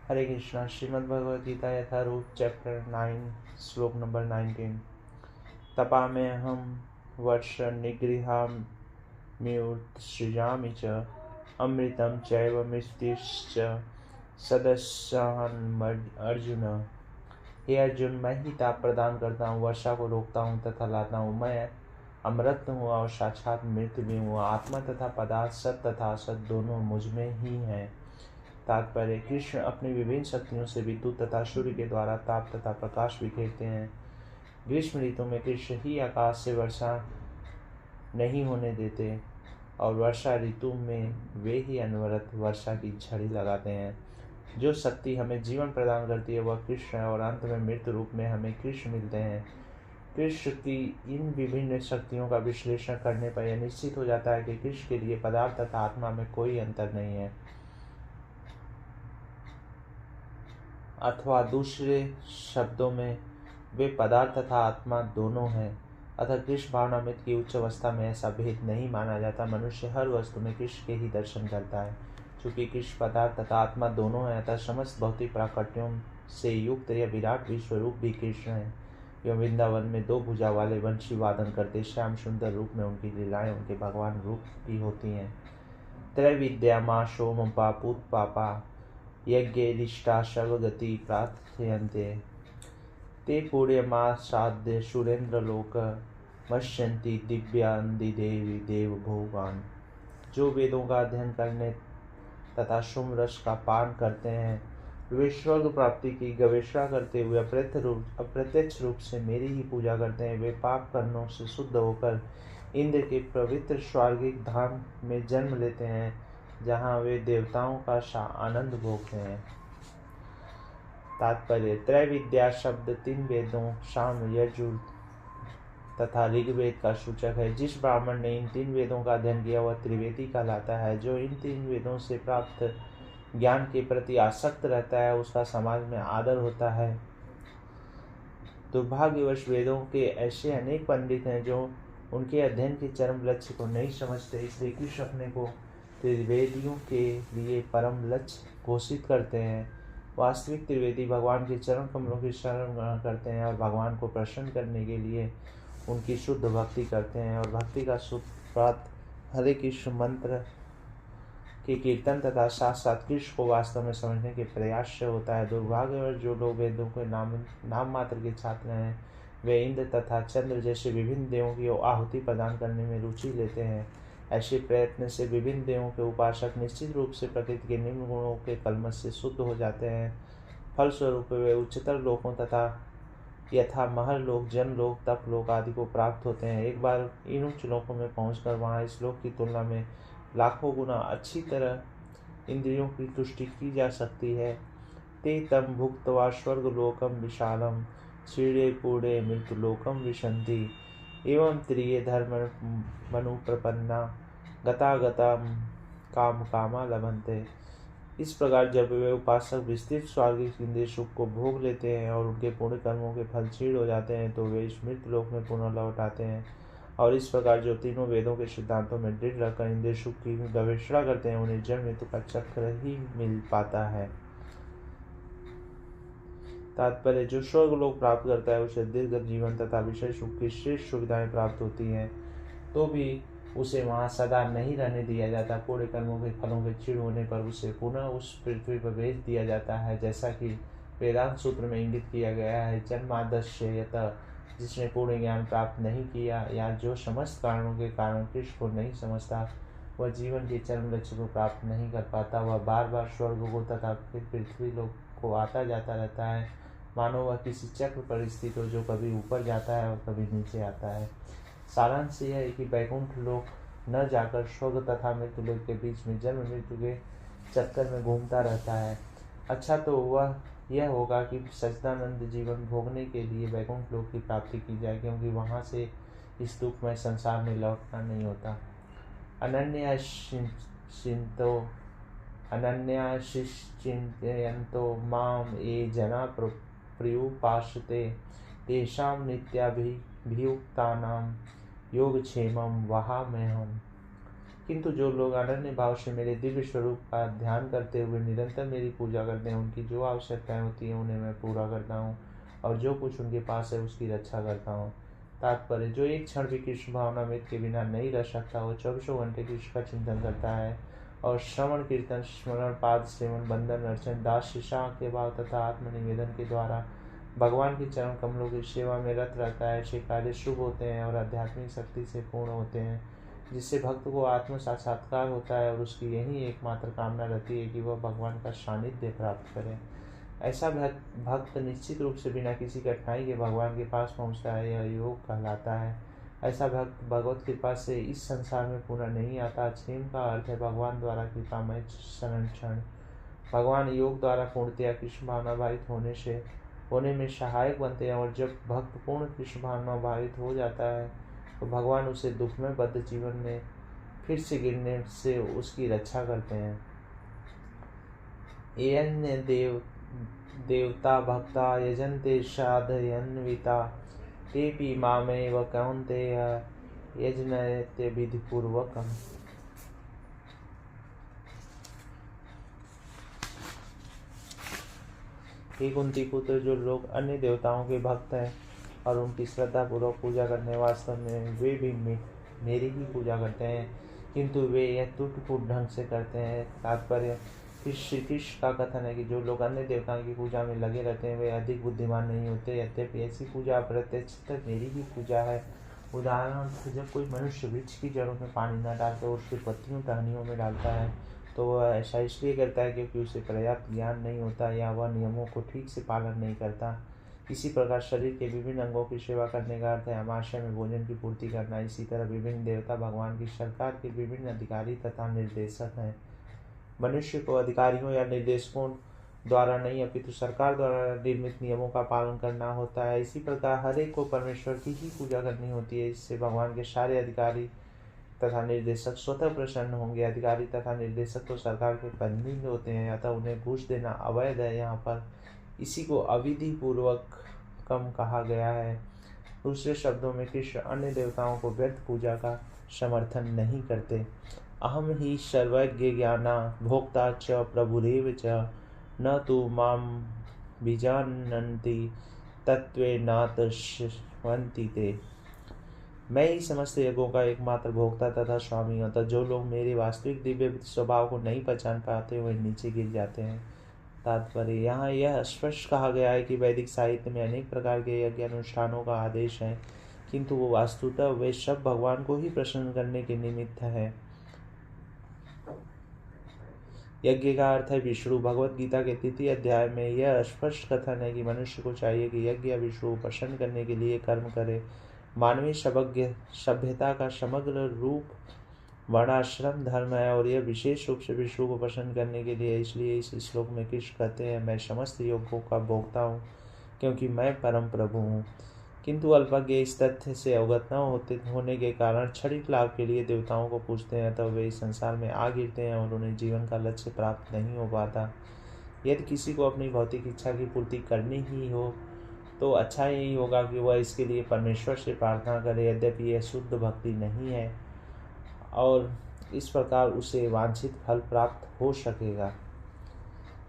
हरे कृष्णा। श्रीमद् भगवद गीता यथारूप chapter 9 श्लोक number 19। तपा में हम वर्ष निगृहाम्युत्सृजामि च अमृतं चैव मृत्युश्च सदस्यान् अर्जुन। हे अर्जुन, मैं ही ताप प्रदान करता हूँ, वर्षा को रोकता हूँ तथा लाता हूँ। मैं अमृत हूँ और साक्षात मृत्यु भी हूँ। आत्मा तथा पदार्थ, सत तथा असत दोनों मुझ में ही हैं। तात्पर्य: कृष्ण अपनी विभिन्न शक्तियों से विद्युत तथा सूर्य के द्वारा ताप तथा प्रकाश बिखेरते हैं। ग्रीष्म ऋतु में कृष्ण ही आकाश से वर्षा नहीं होने देते और वर्षा ऋतु में वे ही अनवरत वर्षा की झड़ी लगाते हैं। जो शक्ति हमें जीवन प्रदान करती है वह कृष्ण है और अंत में मृत्यु रूप में हमें कृष्ण मिलते हैं। कृष्ण की इन विभिन्न शक्तियों का विश्लेषण करने पर यह निश्चित हो जाता है कि कृष्ण के लिए पदार्थ तथा आत्मा में कोई अंतर नहीं है, अथवा दूसरे शब्दों में वे पदार्थ तथा आत्मा दोनों हैं। अतः कृष्ण भावनामृत की उच्च अवस्था में ऐसा भेद नहीं माना जाता। मनुष्य हर वस्तु में कृष्ण के ही दर्शन करता है। चूँकि कृष्ण पदार्थ तथा आत्मा दोनों हैं, अतः समस्त भौतिक प्राकट्यों से युक्त यह विराट विश्व रूप भी कृष्ण है। यह वृंदावन में दो भुजा वाले वंशी वादन करते श्याम सुंदर रूप में उनकी लीलाएं उनके भगवान रूप की होती हैं। त्रैविद्या माँ सोम पापूत पापा यज्ञेरिष्टा शवगति प्रार्थयन्ते ते पुण्यमा साध्य सुरेंद्रलोक मश्यन्ति दिव्यांदिदेवी देव भोगान। जो वेदों का अध्ययन करने तथा शुम रस का पान करते हैं, वे स्वर्ग प्राप्ति की गवेषणा करते हुए अप्रत्यक्ष रूप से मेरी ही पूजा करते हैं। वे पाप कर्मों से शुद्ध होकर इंद्र के पवित्र स्वर्गिक धाम में जन्म लेते हैं, जहाँ वे देवताओं का आनंद भोगते हैं। तात्पर्य: त्रैविद्या शब्द तीन वेदों साम यजुर् तथा ऋग्वेद का सूचक है। जिस ब्राह्मण ने इन तीन वेदों का अध्ययन किया वह त्रिवेदी कहलाता है। जो इन तीन वेदों से प्राप्त ज्ञान के प्रति आसक्त रहता है उसका समाज में आदर होता है। दुर्भाग्यवश वेदों के ऐसे अनेक पंडित हैं जो उनके अध्ययन के चरम लक्ष्य को नहीं समझते, इसलिए कृष्ण अपने को त्रिवेदियों के लिए परम लक्ष्य घोषित करते हैं। वास्तविक त्रिवेदी भगवान के चरण कमलों की शरण ग्रहण करते हैं और भगवान को प्रसन्न करने के लिए उनकी शुद्ध भक्ति करते हैं। और भक्ति का सूत्रपात हरे कृष्ण मंत्र के कीर्तन तथा साथ साथ कृष्ण को वास्तव में समझने के प्रयास से होता है। दुर्भाग्यवश जो लोग वेदों के नाम मात्र के छात्र हैं, वे इंद्र तथा चंद्र जैसे विभिन्न देवों की आहुति प्रदान करने में रुचि लेते हैं। ऐसे प्रयत्न से विभिन्न देवों के उपासक निश्चित रूप से प्रकृति के निम्न गुणों के कलमश से शुद्ध हो जाते हैं। फलस्वरूप वे उच्चतर लोकों तथा यथा महल लोक, जन लोक, तप लोक आदि को प्राप्त होते हैं। एक बार इन उच्च लोकों में पहुंचकर वहां इस लोक की तुलना में लाखों गुना अच्छी तरह इंद्रियों की तुष्टि की जा सकती है। ते तम भुक्त्वा स्वर्गलोकम विशालम क्षीणे पूर्णे मृत्युलोकम विशन्ति एवं त्रिये धर्म मनु प्रपन्ना गता काम कामा लभन्ते। इस प्रकार जब वे उपासक विस्तृत स्वर्गिक इंद्रिय सुख को भोग लेते हैं और उनके पुण्य कर्मों के फल क्षीण हो जाते हैं, तो वे इस मृत्यु लोक में पुनः लौट आते हैं। और इस प्रकार जो तीनों वेदों के सिद्धांतों में दृढ़ रहकर इंद्रिय सुख की गवेषणा करते हैं, उन्हें जन्म मृत्यु का चक्र ही मिल पाता है। तात्पर्य: जो स्वर्ग लोक प्राप्त करता है उसे दीर्घ जीवन तथा विषय सुख की श्रेष्ठ सुविधाएं प्राप्त होती हैं, तो भी उसे वहां सदा नहीं रहने दिया जाता। पूरे कर्मों के फलों के क्षीण होने पर उसे पुनः उस पृथ्वी पर भेज दिया जाता है, जैसा कि वेदांत सूत्र में इंगित किया गया है। जन्माद्यश्यतः, जिसने पूर्ण ज्ञान प्राप्त नहीं किया या जो समस्त कारणों के कारण कृष्ण को नहीं समझता, वह जीवन के चरम लक्ष्य को प्राप्त नहीं कर पाता। वह बार बार स्वर्ग को तथा फिर पृथ्वी लोक को आता जाता रहता है, मानो वह किसी चक्र पर स्थित हो जो कभी ऊपर जाता है और कभी नीचे आता है। सारांश यह है कि वैकुंठ लोक न जाकर स्वर्ग तथा मृत्यु लोक के बीच में जन्म मृत्यु के चक्कर में घूमता रहता है। अच्छा तो वह यह होगा कि सच्चिदानंद जीवन भोगने के लिए वैकुंठ लोक की प्राप्ति की जाए, क्योंकि वहां से इस दुखमय संसार में लौटना नहीं होता। अनन्याशिश्चिन्तयन्तो माम ये जना पर्युपासते तेषां नित्याभियुक्तानां योगक्षेमं वहाम्यहम्। किंतु जो लोग अनन्य भाव से मेरे दिव्य स्वरूप का ध्यान करते हुए निरंतर मेरी पूजा करते हैं, उनकी जो आवश्यकताएं होती हैं उन्हें मैं पूरा करता हूँ, और जो कुछ उनके पास है उसकी रक्षा करता हूँ। तात्पर्य, जो एक क्षण भी कृष्ण भावनामृत के बिना नहीं रह सकता, वो 24 घंटे कृष्ण का चिंतन करता है और श्रवण कीर्तन स्मरण पाद सेवन बंधन अर्चन दास शिषा के भाव तथा आत्मनिवेदन के द्वारा भगवान के चरण कमलों की सेवा में रत रहता है। ऐसे कार्य शुभ होते हैं और आध्यात्मिक शक्ति से पूर्ण होते हैं, जिससे भक्त को आत्म साक्षात्कार होता है और उसकी यही एकमात्र कामना रहती है कि वह भगवान का सानिध्य प्राप्त करे। ऐसा भक्त निश्चित रूप से बिना किसी कठिनाई के भगवान के पास पहुंचता है, यह योग कहलाता है। ऐसा भक्त भगवत कृपा से इस संसार में पुनः नहीं आता। क्षेम का अर्थ है भगवान द्वारा कृपामय संरक्षण। भगवान योग द्वारा पूर्णतया कृष्ण भावनाभावित होने में सहायक बनते हैं, और जब भक्त पूर्ण कृष्ण भावनाभावित हो जाता है तो भगवान उसे दुख में बद्ध जीवन में फिर से गिरने से उसकी रक्षा करते हैं। अन्य देवता भक्ता यजन्ते साधयन्विता तेपि मामेव कौन्तेय यजनते विधिपूर्वकम्। हे कुंती पुत्र, जो लोग अन्य देवताओं के भक्त हैं और उनकी श्रद्धा पूर्वक पूजा करने वास्तव में वे भी मेरी ही पूजा करते हैं, किंतु वे यह टूट-फूट ढंग से करते हैं। तात्पर्य, श्री कृष्ण का कथन है कि जो लोग अन्य देवताओं की पूजा में लगे रहते हैं वे अधिक बुद्धिमान नहीं होते। यद्यपि ऐसी पूजा अप्रत्यक्षतः मेरी ही पूजा है। उदाहरण, जब कोई मनुष्य वृक्ष की जड़ों में पानी न डालकर उसकी पत्तियों टहनियों में डालता है तो वह ऐसा इसलिए करता है क्योंकि उसे पर्याप्त ज्ञान नहीं होता या वह नियमों को ठीक से पालन नहीं करता। इसी प्रकार शरीर के विभिन्न अंगों की सेवा करने का अर्थ है अमाशय में भोजन की पूर्ति करना। इसी तरह विभिन्न देवता भगवान की सरकार के विभिन्न अधिकारी तथा निर्देशक हैं। मनुष्य को अधिकारियों या निर्देशकों द्वारा नहीं अपितु सरकार द्वारा निर्मित नियमों का पालन करना होता है। इसी प्रकार हर एक को परमेश्वर की ही पूजा करनी होती है। इससे भगवान के सारे अधिकारी तथा निर्देशक स्वतः प्रसन्न होंगे। अधिकारी तथा निर्देशक तो सरकार के बंदी होते हैं, अतः उन्हें घूस देना अवैध है। यहाँ पर इसी को अविधि पूर्वक कम कहा गया है। दूसरे शब्दों में कृष्ण अन्य देवताओं को व्यर्थ पूजा का समर्थन नहीं करते। अहम ही सर्वज्ञ ज्ञाना भोक्ता च प्रभुरेव च न तु माम विजानन्ति तत्त्वेनातश्वन्ति ते। मैं ही समस्त यज्ञों का एकमात्र भोक्ता तथा स्वामी हूँ। जो लोग मेरे वास्तविक दिव्य स्वभाव को नहीं पहचान पाते वे नीचे गिर जाते हैं। तात्पर्य, यहाँ यह स्पष्ट कहा गया है कि वैदिक साहित्य में अनेक प्रकार के यज्ञ अनुष्ठानों का आदेश है, किंतु वो वास्तुतः वे सब भगवान को ही प्रसन्न करने के निमित्त है। यज्ञ का अर्थ है विष्णु। भगवत गीता के 3 अध्याय में यह स्पष्ट कथन है कि मनुष्य को चाहिए कि यज्ञ या विष्णु को प्रसन्न करने के लिए कर्म करे। मानवीय सभ्यता का समग्र रूप वर्णाश्रम धर्म है और यह विशेष रूप से विष्णु को प्रसन्न करने के लिए। इसलिए इस श्लोक में कृष्ण कहते हैं, मैं समस्त योगों का भोक्ता हूँ क्योंकि मैं परम प्रभु हूँ। किंतु अल्पज्ञ इस तथ्य से अवगत न होने के कारण क्षणिक लाभ के लिए देवताओं को पूजते हैं, तब वे इस संसार में आ गिरते हैं और उन्हें जीवन का लक्ष्य प्राप्त नहीं हो पाता। यदि किसी को अपनी भौतिक इच्छा की पूर्ति करनी ही हो तो अच्छा यही होगा कि वह इसके लिए परमेश्वर से प्रार्थना करे। यद्यपि यह शुद्ध भक्ति नहीं है और इस प्रकार उसे वांछित फल प्राप्त हो सकेगा।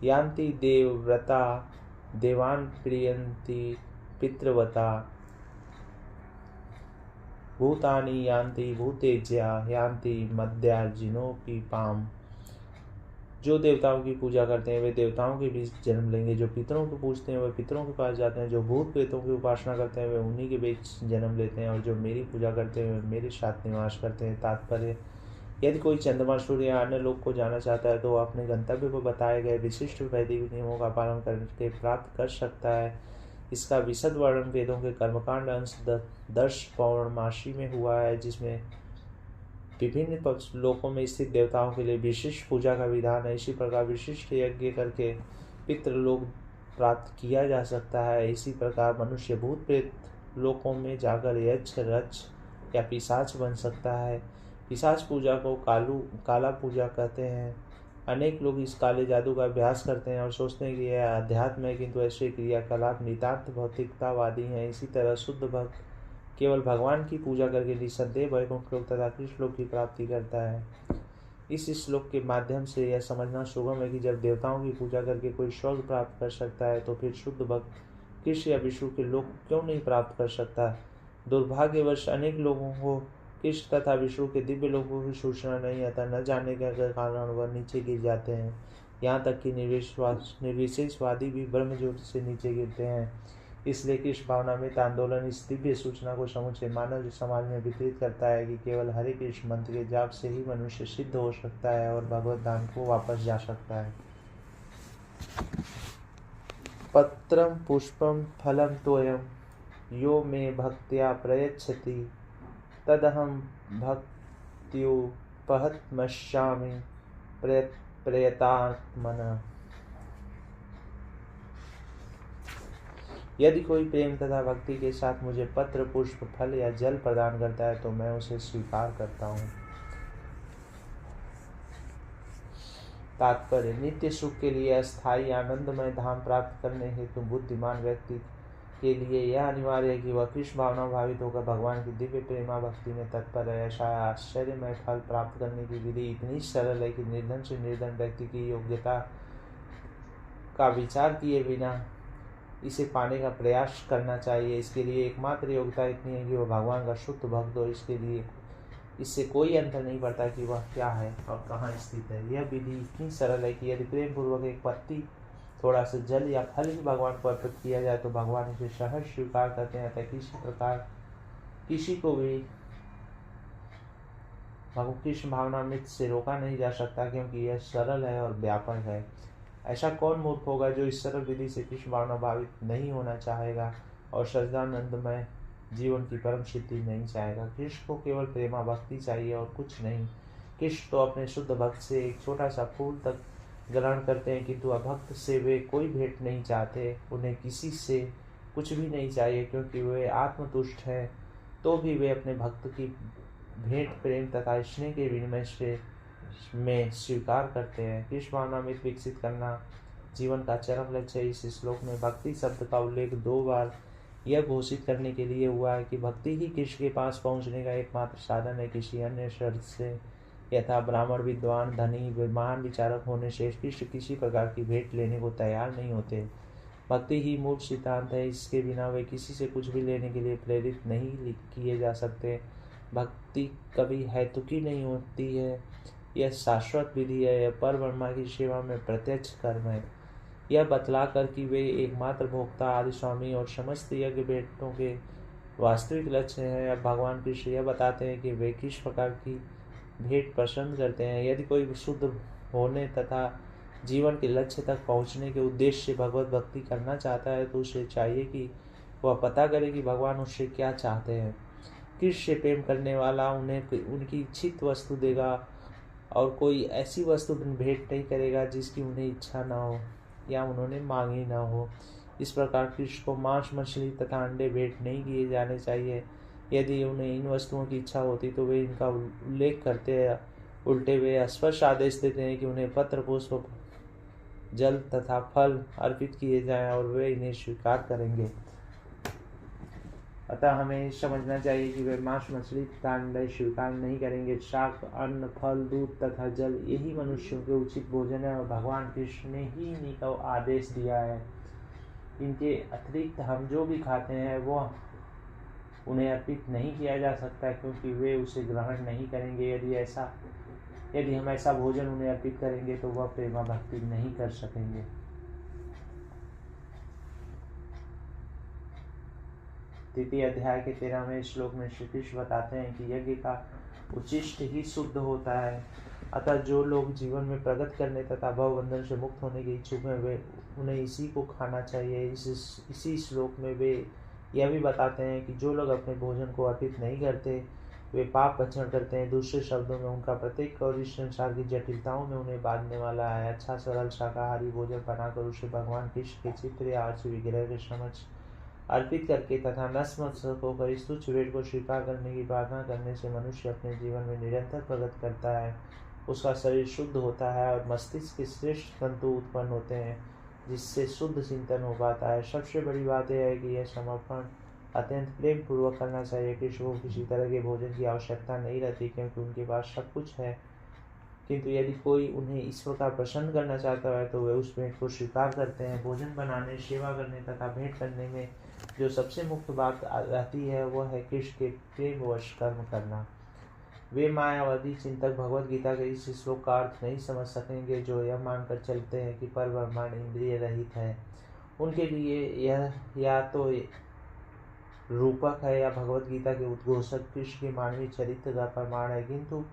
यान्ति देवव्रता देवान् प्रियन्ति पितृवता भूतानि यान्ति भूतेज्या यान्ति मद्यार्जिनोऽपि पाम। जो देवताओं की पूजा करते हैं वे देवताओं के बीच जन्म लेंगे। जो पितरों को पूजते हैं वे पितरों के पास जाते हैं। जो भूत प्रेतों की उपासना करते हैं वे उन्हीं के बीच जन्म लेते हैं, और जो मेरी पूजा करते हैं वे मेरे साथ निवास करते हैं। तात्पर्य, यदि कोई चंद्रमा सूर्य या अन्य लोक को जाना चाहता है तो वह अपने गंतव्य को बताए गए विशिष्ट वैदिक नियमों का पालन करके प्राप्त कर सकता है। इसका विशद वर्णन वेदों के कर्मकांड अंश 10 पौर्णमासी में हुआ है, जिसमें विभिन्न लोकों में स्थित देवताओं के लिए विशिष्ट पूजा का विधान है। इसी प्रकार विशिष्ट यज्ञ करके पितृलोक प्राप्त किया जा सकता है। इसी प्रकार मनुष्य भूत प्रेत लोकों में जाकर यक्ष रक्ष या पिशाच बन सकता है। पिशाच पूजा को काला पूजा कहते हैं। अनेक लोग इस काले जादू का अभ्यास करते हैं और सोचते हैं कि यह अध्यात्म है, किंतु ऐसे क्रियाकलाप नितांत भौतिकतावादी हैं। इसी तरह शुद्ध भक्त केवल भगवान की पूजा करके निसंदेह वैकुंठ लोक तथा कृष्ण लोक की प्राप्ति करता है। इस श्लोक के माध्यम से यह समझना सुगम है कि जब देवताओं की पूजा करके कोई स्वर्ग प्राप्त कर सकता है तो फिर शुद्ध भक्त कृष्ण या विष्णु के लोक क्यों नहीं प्राप्त कर सकता। दुर्भाग्यवश अनेक लोगों को कृष्ण तथा विष्णु के दिव्य लोकों की सूचना नहीं आता, न जानने के कारण वह नीचे गिर जाते हैं। यहाँ तक कि निर्विशेषवादी भी ब्रह्म ज्योति से नीचे गिरते हैं। इसलिए कृष्ण भावनामृत आंदोलन इस दिव्य सूचना को समूचे मानव समाज में वितरित करता है कि केवल हरे कृष्ण मंत्र के जाप से ही मनुष्य सिद्ध हो सकता है और भगवत धाम को वापस जा सकता है। पत्रम पुष्पम फलम तोयम यो मे भक्त्या प्रयच्छति तदहम भक्त्युपहतमश्यामि प्रयतात्मनः। यदि कोई प्रेम तथा भक्ति के साथ मुझे पत्र, पुष्प, फल या जल प्रदान करता है तो मैं उसे स्वीकार करता हूँ। तात्पर्य: नित्य सुख के लिए अस्थायी आनंदमय धाम प्राप्त करने हेतु बुद्धिमान व्यक्ति के लिए यह अनिवार्य है कि वह कृष्ण भावना भावित होकर भगवान की दिव्य प्रेमा भक्ति में तत्पर है। ऐसा आश्चर्यमय फल प्राप्त करने की विधि इतनी सरल है कि निर्धन से निर्धन व्यक्ति की योग्यता का विचार किए बिना इसे पाने का प्रयास करना चाहिए। इसके लिए एकमात्र योग्यता इतनी है कि वह भगवान का शुद्ध भक्त हो। इसके लिए इससे कोई अंतर नहीं पड़ता कि वह क्या है और कहाँ स्थित है। यह विधि इतनी सरल है कि यदि प्रेम पूर्वक एक पत्ती, थोड़ा सा जल या फल ही भगवान को अर्पित किया जाए तो भगवान इसे सहज स्वीकार करते हैं। अतः किसी प्रकार किसी को भी कृष्ण भावनामृत से रोका नहीं जा सकता, क्योंकि यह सरल है और व्यापक है। ऐसा कौन मूर्ख होगा जो इस सरल विधि से कृष्ण भावना भावित नहीं होना चाहेगा और सच्चिदानंदमय जीवन की परम सिद्धि नहीं चाहेगा। कृष्ण को केवल प्रेमा भक्ति चाहिए और कुछ नहीं। कृष्ण तो अपने शुद्ध भक्त से एक छोटा सा फूल तक ग्रहण करते हैं, किंतु अभक्त से वे कोई भेंट नहीं चाहते। उन्हें किसी से कुछ भी नहीं चाहिए, क्योंकि वे आत्मतुष्ट हैं। तो भी वे अपने भक्त की भेंट प्रेम तथा स्नेह के विनिमय से में स्वीकार करते हैं। कृष्ण भावनामृत विकसित करना जीवन का चरम लक्ष्य है। इस श्लोक में भक्ति शब्द का उल्लेख 2 बार यह घोषित करने के लिए हुआ है कि भक्ति ही कृष्ण के पास पहुंचने का एकमात्र साधन है। किसी अन्य शर्त से यथा ब्राह्मण, विद्वान, धनी, महान विचारक होने से कृष्ण किसी प्रकार की भेंट लेने को तैयार नहीं होते। भक्ति ही मूल सिद्धांत है। इसके बिना वे किसी से कुछ भी लेने के लिए प्रेरित नहीं किए जा सकते। भक्ति कभी हेतुकी नहीं होती है, यह शाश्वत विधि है। यह परब्रह्मा की सेवा में प्रत्यक्ष कर्म है। यह बतला कर कि वे एकमात्र भोक्ता, आदि स्वामी और समस्त यज्ञ भेंटों के वास्तविक लक्ष्य हैं। अब भगवान कृष्ण यह बताते हैं कि वे किस प्रकार की भेंट पसंद करते हैं। यदि कोई शुद्ध होने तथा जीवन के लक्ष्य तक पहुंचने के उद्देश्य से भगवत भक्ति करना चाहता है तो उसे चाहिए कि वह पता करे कि भगवान उससे क्या चाहते हैं। कृष्ण से प्रेम करने वाला उन्हें उनकी इच्छित वस्तु देगा और कोई ऐसी वस्तु भेंट नहीं करेगा जिसकी उन्हें इच्छा न हो या उन्होंने मांगी न हो। इस प्रकार कृष्ण को मांस, मछली तथा अंडे भेंट नहीं किए जाने चाहिए। यदि उन्हें इन वस्तुओं की इच्छा होती तो वे इनका उल्लेख करते हैं। उल्टे वे स्पष्ट आदेश देते हैं कि उन्हें पत्र, पुष्प, जल तथा फल अर्पित किए जाएं और वे इन्हें स्वीकार करेंगे। अतः हमें समझना चाहिए कि वे मांस, मछली तथा अंडे स्वीकार नहीं करेंगे। शाक, अन्न, फल, दूध तथा जल यही मनुष्यों के उचित भोजन है और भगवान कृष्ण ने ही इन्हीं का आदेश दिया है। इनके अतिरिक्त हम जो भी खाते हैं वो उन्हें अर्पित नहीं किया जा सकता, क्योंकि वे उसे ग्रहण नहीं करेंगे। यदि हम ऐसा भोजन उन्हें अर्पित करेंगे तो वह प्रेमा भक्ति नहीं कर सकेंगे। तृतीय अध्याय के 13वें श्लोक में श्री कृष्ण बताते हैं कि यज्ञ का उच्छिष्ट ही शुद्ध होता है। अतः जो लोग जीवन में प्रगति करने तथा भवबंधन से मुक्त होने के इच्छुक हैं वे उन्हें इसी को खाना चाहिए। इसी श्लोक में वे यह भी बताते हैं कि जो लोग अपने भोजन को अर्पित नहीं करते वे पाप भक्षण करते हैं। दूसरे शब्दों में उनका प्रत्येक कौर इस संसार की जटिलताओं में उन्हें बांधने वाला है। अच्छा सरल शाकाहारी भोजन बनाकर उसे भगवान कृष्ण के चित्र या आर्च विग्रह के समक्ष अर्पित करके तथा नतमस्तक होकर इस तुच्छ भेंट को स्वीकार करने की प्रार्थना करने से मनुष्य अपने जीवन में निरंतर प्रगति करता है। उसका शरीर शुद्ध होता है और मस्तिष्क के श्रेष्ठ तंतु उत्पन्न होते हैं, जिससे शुद्ध चिंतन हो पाता है। सबसे बड़ी बात यह है कि यह समर्पण अत्यंत प्रेम पूर्वक करना चाहिए। कृष्ण को किसी तरह के भोजन की आवश्यकता नहीं रहती, क्योंकि उनके पास सब कुछ है। किंतु यदि कोई उन्हें इस प्रकार प्रसन्न करना चाहता है तो वे उस भेंट को स्वीकार करते हैं। भोजन बनाने, सेवा करने तथा भेंट करने में जो सबसे मुख्य बात रहती है वह है कृष्ण के प्रेमवश कर्म करना। वे मायावादी चिंतक भगवद गीता के इस श्लोक का अर्थ नहीं समझ सकेंगे, जो यह मानकर चलते हैं कि पर ब्रह्मांड इंद्रिय रहित है। उनके लिए यह या तो रूपक है या भगवद गीता के उद्घोषक कृष्ण के मानवीय चरित्र का प्रमाण है। किंतु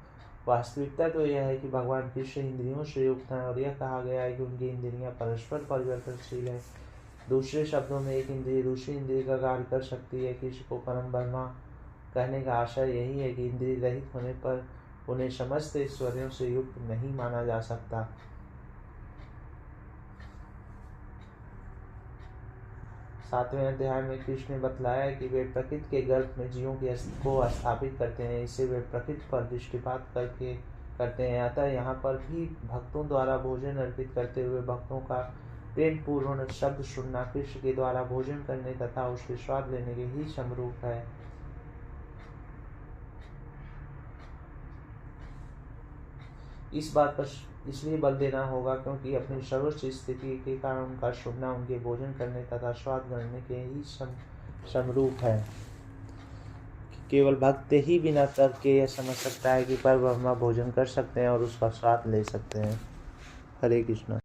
वास्तविकता तो यह है कि भगवान कृष्ण इंद्रियों से युक्त हैं, और यह कहा गया है कि उनकी इंद्रियां परस्पर परिवर्तनशील है। दूसरे शब्दों में एक इंद्रिय दूसरी इंद्रिय का कार्य कर सकती है। कृष्ण को परम ब्रह्मा कहने का आशय यही है कि इंद्रिय रहित होने पर उन्हें समस्त ऐश्वर्यों से युक्त नहीं माना जा सकता। सातवें अध्याय में कृष्ण ने बतलाया कि वे प्रकृति के गर्भ में जीवों को स्थापित करते हैं। इससे वे प्रकृति पर दृष्टिपात करते हैं। अतः यहाँ पर भी भक्तों द्वारा भोजन अर्पित करते हुए भक्तों का प्रेम पूर्ण शब्द सुनना कृष्ण के द्वारा भोजन करने तथा उसके स्वाद लेने के ही समरूप है। इस बात पर इसलिए बल देना होगा क्योंकि अपनी सर्वोच्च स्थिति के कारण उनका सुनना उनके भोजन करने तथा स्वाद करने के ही समरूप है। केवल भक्त ही बिना तर्क के यह समझ सकता है कि पर ब्रह्मा भोजन कर सकते हैं और उसका स्वाद ले सकते हैं। हरे कृष्ण।